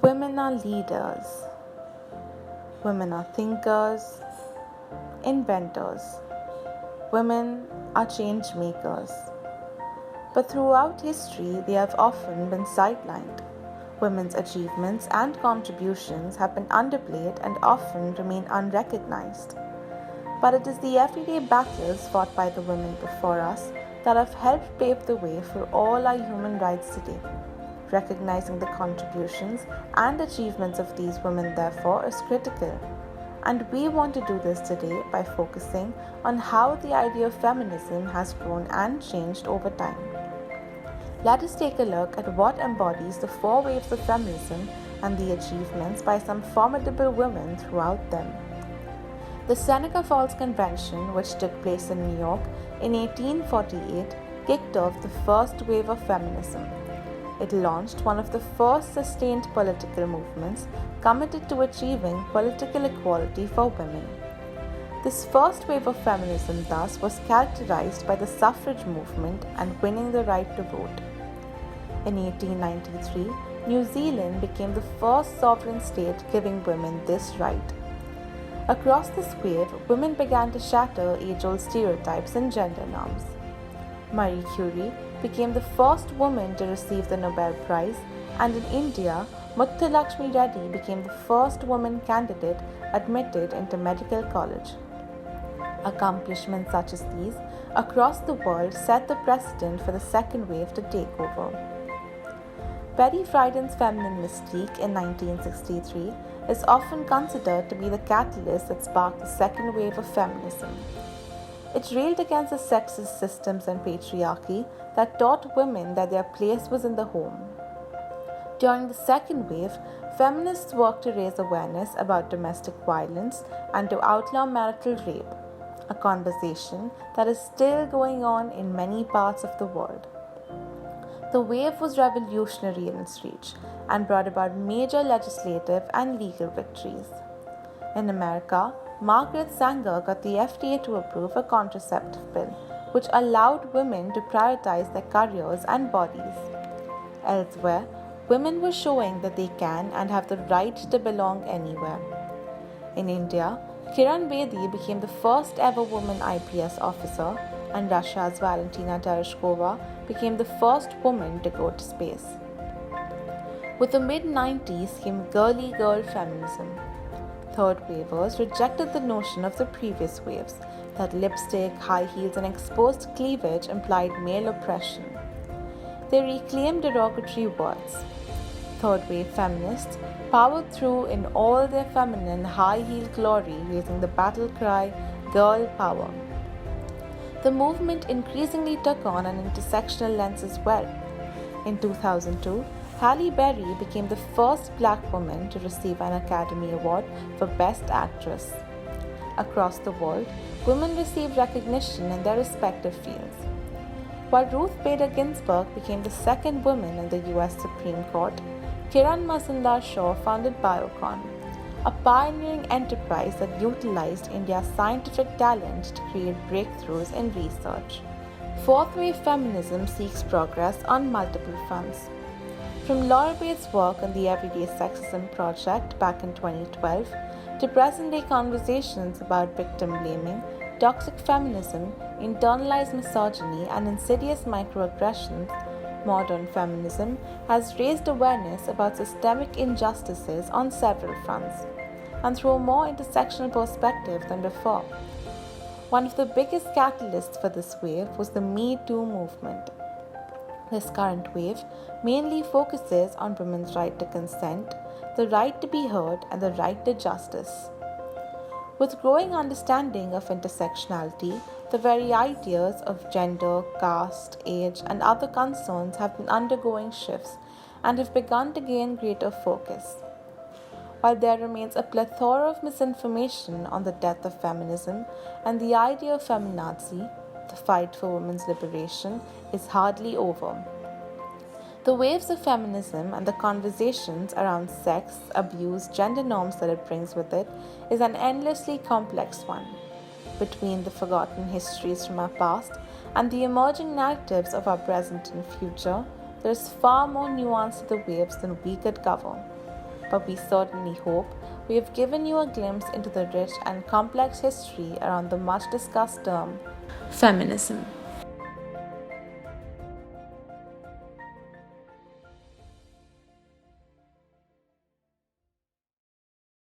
Women are leaders. Women are thinkers, inventors. Women are change makers. But throughout history, they have often been sidelined. Women's achievements and contributions have been underplayed and often remain unrecognized. But it is the everyday battles fought by the women before us that have helped pave the way for all our human rights today. Recognizing the contributions and achievements of these women, therefore, is critical. And we want to do this today by focusing on how the idea of feminism has grown and changed over time. Let us take a look at what embodies the four waves of feminism and the achievements by some formidable women throughout them. The Seneca Falls Convention, which took place in New York in 1848, kicked off the first wave of feminism. It launched one of the first sustained political movements committed to achieving political equality for women. This first wave of feminism, thus, was characterized by the suffrage movement and winning the right to vote. In 1893, New Zealand became the first sovereign state giving women this right. Across this wave, women began to shatter age-old stereotypes and gender norms. Marie Curie became the first woman to receive the Nobel Prize, and in India, Muthulakshmi Reddy became the first woman candidate admitted into medical college. Accomplishments such as these across the world set the precedent for the second wave to take over. Betty Friedan's feminine mystique in 1963 is often considered to be the catalyst that sparked the second wave of feminism. It railed against the sexist systems and patriarchy that taught women that their place was in the home. During the second wave, feminists worked to raise awareness about domestic violence and to outlaw marital rape, a conversation that is still going on in many parts of the world. The wave was revolutionary in its reach and brought about major legislative and legal victories. In America, Margaret Sanger got the FDA to approve a contraceptive pill, which allowed women to prioritize their careers and bodies. Elsewhere, women were showing that they can and have the right to belong anywhere. In India, Kiran Bedi became the first ever woman IPS officer, and Russia's Valentina Tereshkova became the first woman to go to space. With the mid-90s came girly girl feminism. Third wavers rejected the notion of the previous waves that lipstick, high heels, and exposed cleavage implied male oppression. They reclaimed derogatory words. Third wave feminists powered through in all their feminine high heel glory, raising the battle cry, "Girl Power." The movement increasingly took on an intersectional lens as well. In 2002, Halle Berry became the first black woman to receive an Academy Award for Best Actress. Across the world, women received recognition in their respective fields. While Ruth Bader Ginsburg became the second woman in the US Supreme Court, Kiran Mazumdar Shaw founded Biocon, a pioneering enterprise that utilized India's scientific talent to create breakthroughs in research. Fourth wave feminism seeks progress on multiple fronts. From Laura Bates' work on the Everyday Sexism Project back in 2012 to present-day conversations about victim blaming, toxic feminism, internalized misogyny, and insidious microaggressions, modern feminism has raised awareness about systemic injustices on several fronts, and through a more intersectional perspective than before. One of the biggest catalysts for this wave was the Me Too movement. This current wave mainly focuses on women's right to consent, the right to be heard, and the right to justice. With growing understanding of intersectionality, the very ideas of gender, caste, age, and other concerns have been undergoing shifts and have begun to gain greater focus. While there remains a plethora of misinformation on the death of feminism and the idea of feminazi, the fight for women's liberation is hardly over. The waves of feminism and the conversations around sex, abuse, gender norms that it brings with it is an endlessly complex one. Between the forgotten histories from our past and the emerging narratives of our present and future, there is far more nuance to the waves than we could cover. but we certainly hope we have given you a glimpse into the rich and complex history around the much discussed term feminism.